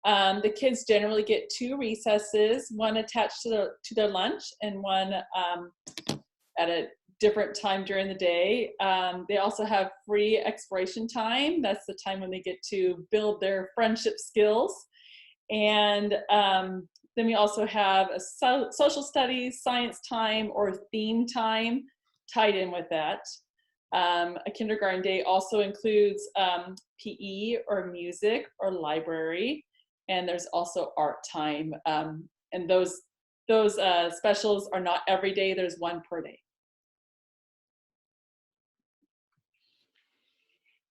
The kids generally get 2 recesses, one attached to their lunch and one at a different time during the day. They also have free exploration time. That's the time when they get to build their friendship skills. And then we also have a social studies, science time, or theme time tied in with that. A kindergarten day also includes PE or music or library. And there's also art time. And those specials are not every day, there's 1 per day.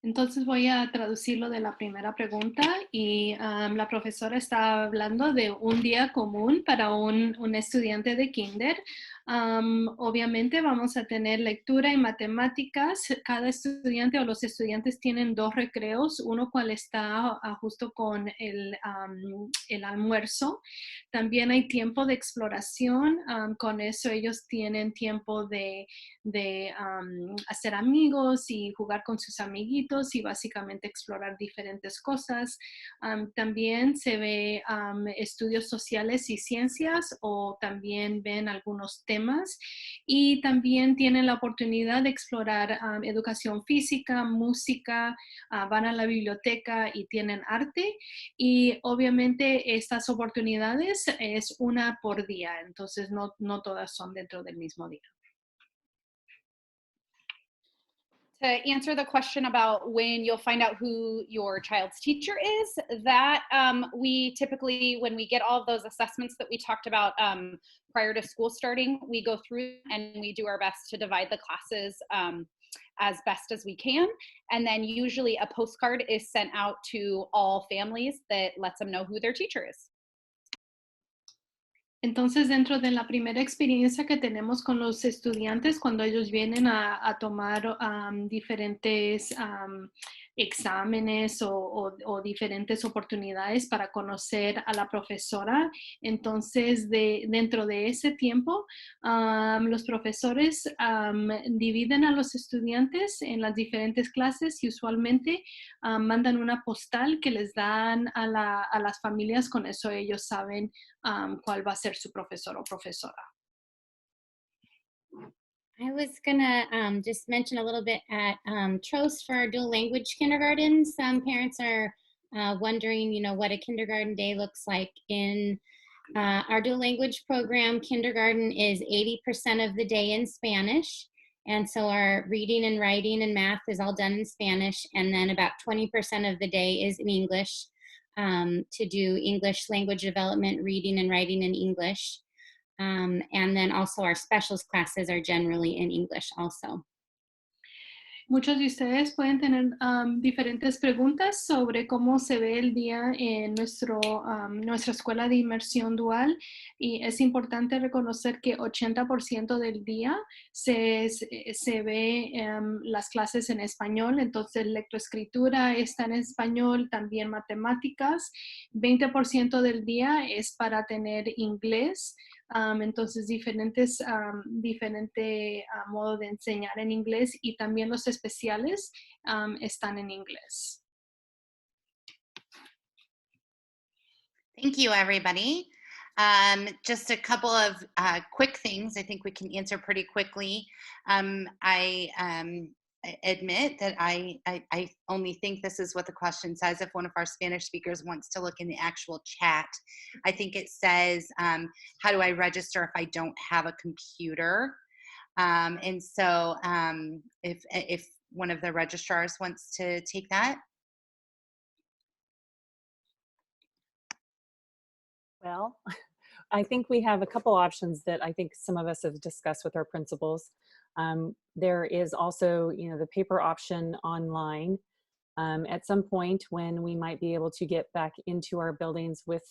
Entonces voy a traducirlo de la primera pregunta, y la profesora está hablando de un día común para un estudiante de kinder. Obviamente vamos a tener lectura y matemáticas. Cada estudiante o los estudiantes tienen 2 recreos, uno cual está justo con el almuerzo. También hay tiempo de exploración. Con eso ellos tienen tiempo de hacer amigos y jugar con sus amiguitos y básicamente explorar diferentes cosas. También se ve estudios sociales y ciencias, o también ven algunos temas, y también tienen la oportunidad de explorar educación física, música, van a la biblioteca y tienen arte, y obviamente estas oportunidades es 1 por día, entonces no todas son dentro del mismo día. To answer the question about when you'll find out who your child's teacher is, that we typically, when we get all of those assessments that we talked about prior to school starting, we go through and we do our best to divide the classes as best as we can. And then usually a postcard is sent out to all families that lets them know who their teacher is. Entonces, dentro de la primera experiencia que tenemos con los estudiantes cuando ellos vienen a tomar diferentes exámenes o diferentes oportunidades para conocer a la profesora, entonces dentro de ese tiempo los profesores dividen a los estudiantes en las diferentes clases y usualmente mandan una postal que les dan a las familias, con eso ellos saben cuál va a ser su profesor o profesora. I was gonna just mention a little bit at Trost for our dual language kindergarten. Some parents are wondering, you know, what a kindergarten day looks like. In our dual language program, kindergarten is 80% of the day in Spanish. And so our reading and writing and math is all done in Spanish. And then about 20% of the day is in English, to do English language development, reading and writing in English. And then also our specials classes are generally in English also. Muchos de ustedes pueden tener diferentes preguntas sobre cómo se ve el día en nuestra escuela de inmersión dual, y es importante reconocer que 80% del día se ve las clases en español, entonces lectoescritura está en español, también matemáticas, 20% del día es para tener inglés. Entonces diferente modo de enseñar en inglés, y también los especiales están en inglés. Thank you, everybody. Just a couple of quick things I think we can answer pretty quickly. I admit that I only think this is what the question says. If one of our Spanish speakers wants to look in the actual chat, I think it says, how do I register if I don't have a computer? And so if one of the registrars wants to take that. Well, I think we have a couple options that I think some of us have discussed with our principals. There is also, you know, the paper option online. At some point when we might be able to get back into our buildings with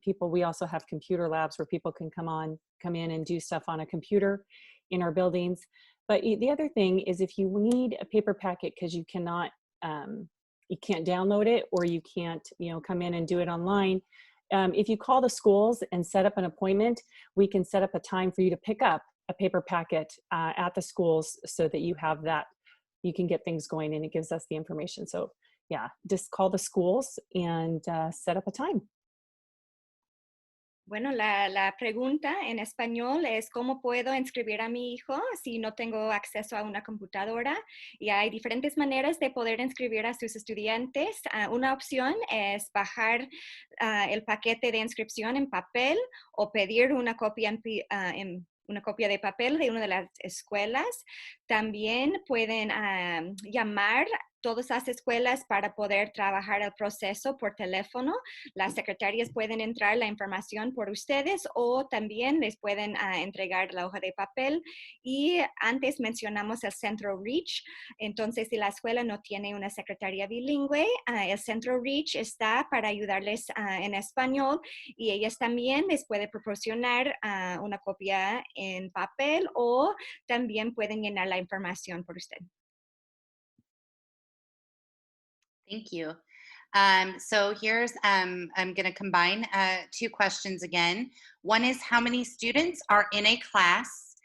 people, we also have computer labs where people can come in and do stuff on a computer in our buildings. But the other thing is, if you need a paper packet because you can't download it, or you can't, you know, come in and do it online, if you call the schools and set up an appointment, we can set up a time for you to pick up a paper packet at the schools so that you have that, you can get things going, and it gives us the information. So yeah, just call the schools and set up a time. Bueno, la pregunta en español es cómo puedo inscribir a mi hijo si no tengo acceso a una computadora, y hay diferentes maneras de poder inscribir a sus estudiantes. Una opción es bajar el paquete de inscripción en papel o pedir una copia una copia de papel de una de las escuelas. También pueden llamar todas las escuelas para poder trabajar el proceso por teléfono. Las secretarias pueden entrar la información por ustedes, o también les pueden entregar la hoja de papel. Y antes mencionamos el Centro Reach. Entonces, si la escuela no tiene una secretaria bilingüe, el Centro Reach está para ayudarles en español, y ellas también les puede proporcionar una copia en papel, o también pueden llenar la información por usted. Thank you. So here's, I'm going to combine two questions again. One is, how many students are in a class?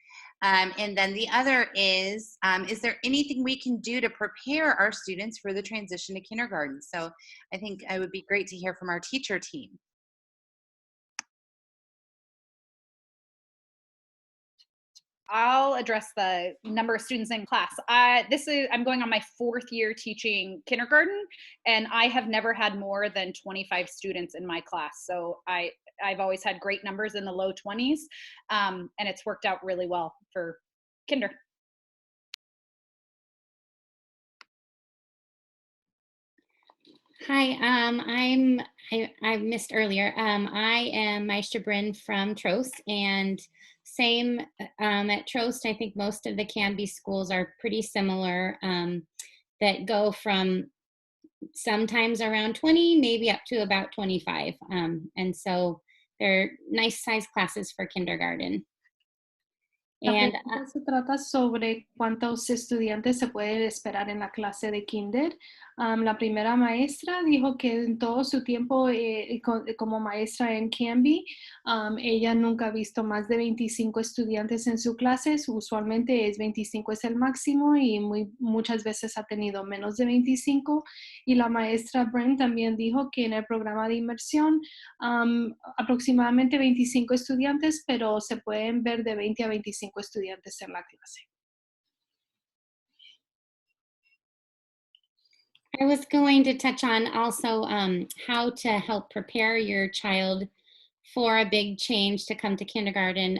And then the other is there anything we can do to prepare our students for the transition to kindergarten? So I think it would be great to hear from our teacher team. I'll address the number of students in class. I'm going on my 4th year teaching kindergarten, and I have never had more than 25 students in my class. So I've always had great numbers in the low 20s, and it's worked out really well for kinder. Hi, I missed earlier. I am Maestra Bryn from Trost, and same at Trost. I think most of the Canby schools are pretty similar. That go from sometimes around 20, maybe up to about 25, and so they're nice size classes for kindergarten. La And pregunta se trata sobre cuántos estudiantes se puede esperar en la clase de kinder. La primera maestra dijo que en todo su tiempo como maestra en Canby, ella nunca ha visto más de 25 estudiantes en su clase. Usualmente 25 es el máximo y muchas veces ha tenido menos de 25. Y la maestra Brent también dijo que en el programa de inmersión aproximadamente 25 estudiantes, pero se pueden ver de 20 a 25 estudiantes en la clase. I was going to touch on also how to help prepare your child for a big change to come to kindergarten.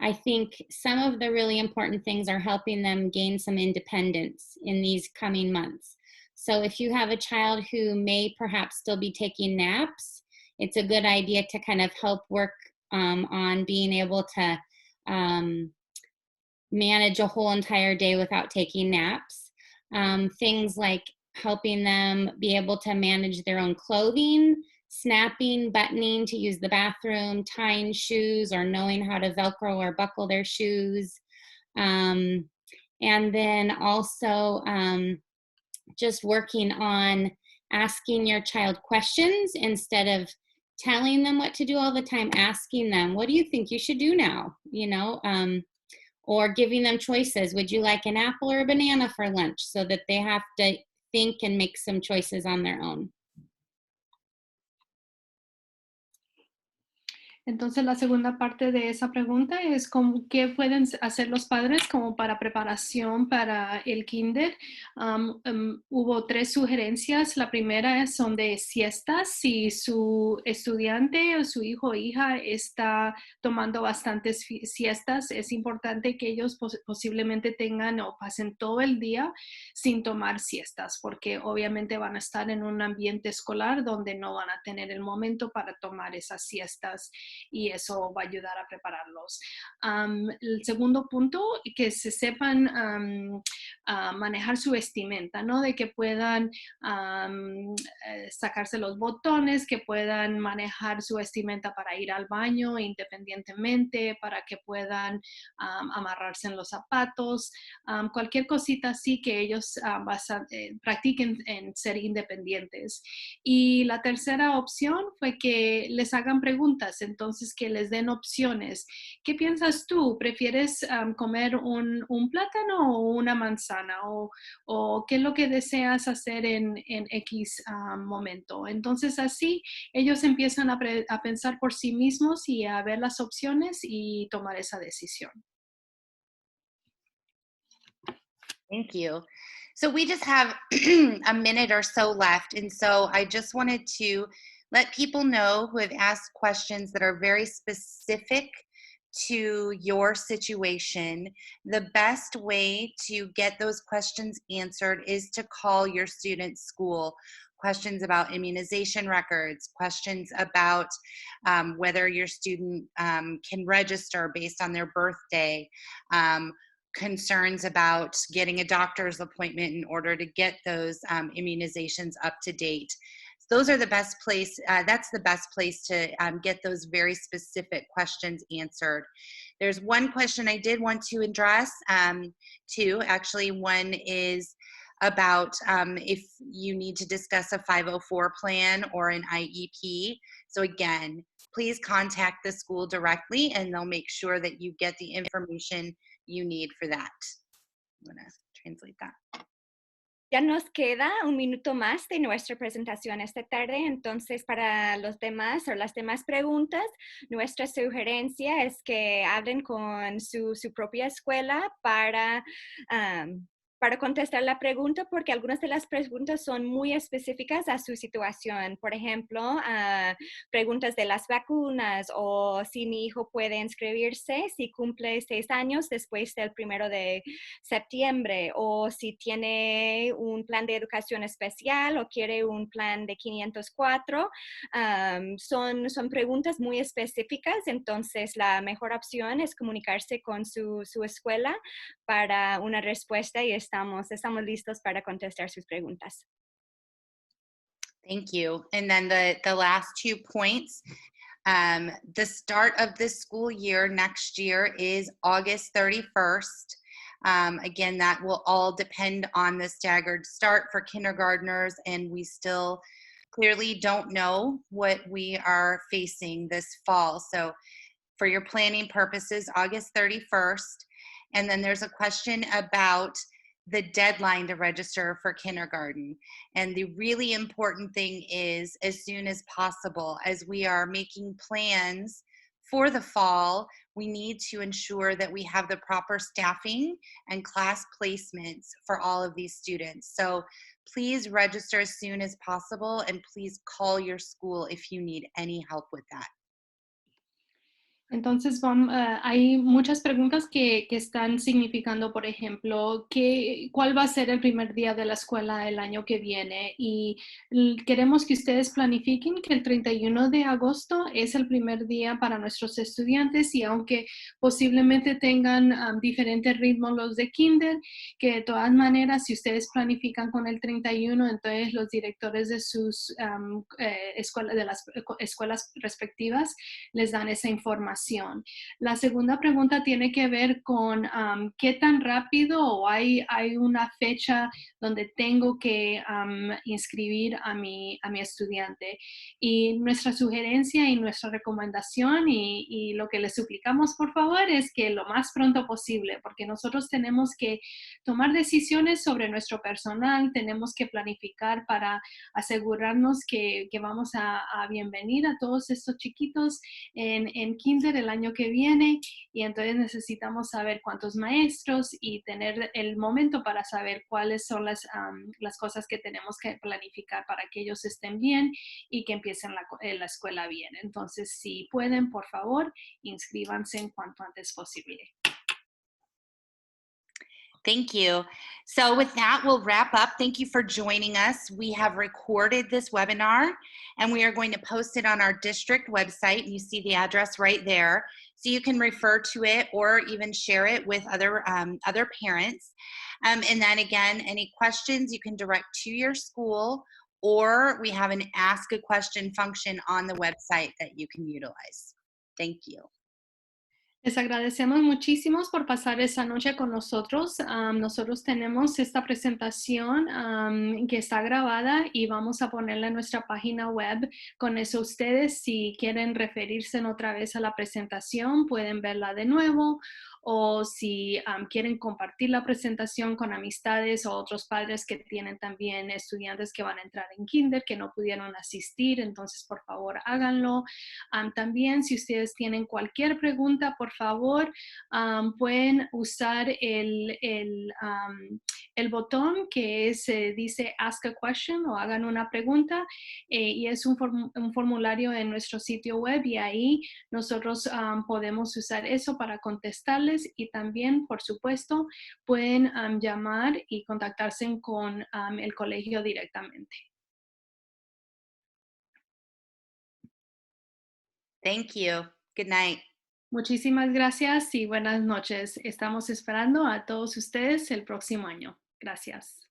I think some of the really important things are helping them gain some independence in these coming months. So if you have a child who may perhaps still be taking naps, it's a good idea to kind of help work on being able to manage a whole entire day without taking naps. Things like helping them be able to manage their own clothing, snapping, buttoning to use the bathroom, tying shoes, or knowing how to Velcro or buckle their shoes. And then also just working on asking your child questions instead of telling them what to do all the time, asking them, what do you think you should do now? You know, or giving them choices. Would you like an apple or a banana for lunch? So that they have to think and make some choices on their own. Entonces, la segunda parte de esa pregunta es qué pueden hacer los padres como para preparación para el kinder. Hubo 3 sugerencias. La primera son de siestas. Si su estudiante o su hijo o hija está tomando bastantes siestas, es importante que ellos posiblemente tengan o pasen todo el día sin tomar siestas, porque obviamente van a estar en un ambiente escolar donde no van a tener el momento para tomar esas siestas. Y eso va a ayudar a prepararlos. El segundo punto, que se sepan manejar su vestimenta, ¿no? De que puedan sacarse los botones, que puedan manejar su vestimenta para ir al baño independientemente, para que puedan amarrarse en los zapatos, cualquier cosita así que ellos practiquen en ser independientes. Y la tercera opción fue que les hagan preguntas, entonces que les den opciones. ¿Qué piensas tú? ¿Prefieres comer un plátano o una manzana? ¿O qué es lo que deseas hacer en X momento? Entonces así ellos empiezan a pensar por sí mismos y a ver las opciones y tomar esa decisión. Thank you. So we just have a minute or so left. And so I just wanted to let people know who have asked questions that are very specific to your situation. The best way to get those questions answered is to call your student's school. Questions about immunization records, questions about whether your student can register based on their birthday, concerns about getting a doctor's appointment in order to get those immunizations up to date. Those are the best place, that's the best place to get those very specific questions answered. There's one question I did want to address too. Actually, one is about if you need to discuss a 504 plan or an IEP. So again, please contact the school directly and they'll make sure that you get the information you need for that. I'm going to translate that. Ya nos queda un minuto más de nuestra presentación esta tarde, entonces para los demás o las demás preguntas, nuestra sugerencia es que hablen con su propia escuela para para contestar la pregunta, porque algunas de las preguntas son muy específicas a su situación. Por ejemplo, preguntas de las vacunas o si mi hijo puede inscribirse si cumple 6 años después del 1 de septiembre, o si tiene un plan de educación especial o quiere un plan de 504. Son preguntas muy específicas, entonces la mejor opción es comunicarse con su escuela para una respuesta y estamos listos para contestar sus preguntas. Thank you. And then the last 2 points. The start of this school year next year is August 31st. Again, that will all depend on the staggered start for kindergartners, and we still clearly don't know what we are facing this fall. So for your planning purposes, August 31st. And then there's a question about the deadline to register for kindergarten. And the really important thing is as soon as possible. As we are making plans for the fall, we need to ensure that we have the proper staffing and class placements for all of these students. So please register as soon as possible, and please call your school if you need any help with that. Entonces, hay muchas preguntas que están significando, por ejemplo, ¿cuál va a ser el primer día de la escuela el año que viene? Y queremos que ustedes planifiquen que el 31 de agosto es el primer día para nuestros estudiantes, y aunque posiblemente tengan diferentes ritmos los de kinder, que de todas maneras, si ustedes planifican con el 31, entonces los directores de sus de las escuelas respectivas les dan esa información. La segunda pregunta tiene que ver con qué tan rápido o hay una fecha donde tengo que inscribir a mi estudiante. Y nuestra sugerencia y nuestra recomendación y lo que les suplicamos, por favor, es que lo más pronto posible, porque nosotros tenemos que tomar decisiones sobre nuestro personal, tenemos que planificar para asegurarnos que vamos a bienvenir a todos estos chiquitos en kinder el año que viene, y entonces necesitamos saber cuántos maestros y tener el momento para saber cuáles son las cosas que tenemos que planificar para que ellos estén bien y que empiecen la escuela bien. Entonces, si pueden, por favor, inscríbanse en cuanto antes posible. Thank you. So with that, we'll wrap up. Thank you for joining us. We have recorded this webinar, and we are going to post it on our district website. You see the address right there. So you can refer to it or even share it with other parents. And then again, any questions you can direct to your school, or we have an ask a question function on the website that you can utilize. Thank you. Les agradecemos muchísimo por pasar esta noche con nosotros. Nosotros tenemos esta presentación que está grabada y vamos a ponerla en nuestra página web. Con eso ustedes, si quieren referirse otra vez a la presentación, pueden verla de nuevo, o si quieren compartir la presentación con amistades o otros padres que tienen también estudiantes que van a entrar en kinder que no pudieron asistir, entonces por favor háganlo. También, si ustedes tienen cualquier pregunta, por favor, pueden usar el botón que dice Ask a Question o hagan una pregunta, y es un formulario en nuestro sitio web, y ahí nosotros podemos usar eso para contestarles, y también, por supuesto, pueden llamar y contactarse con el colegio directamente. Thank you. Good night. Muchísimas gracias y buenas noches. Estamos esperando a todos ustedes el próximo año. Gracias.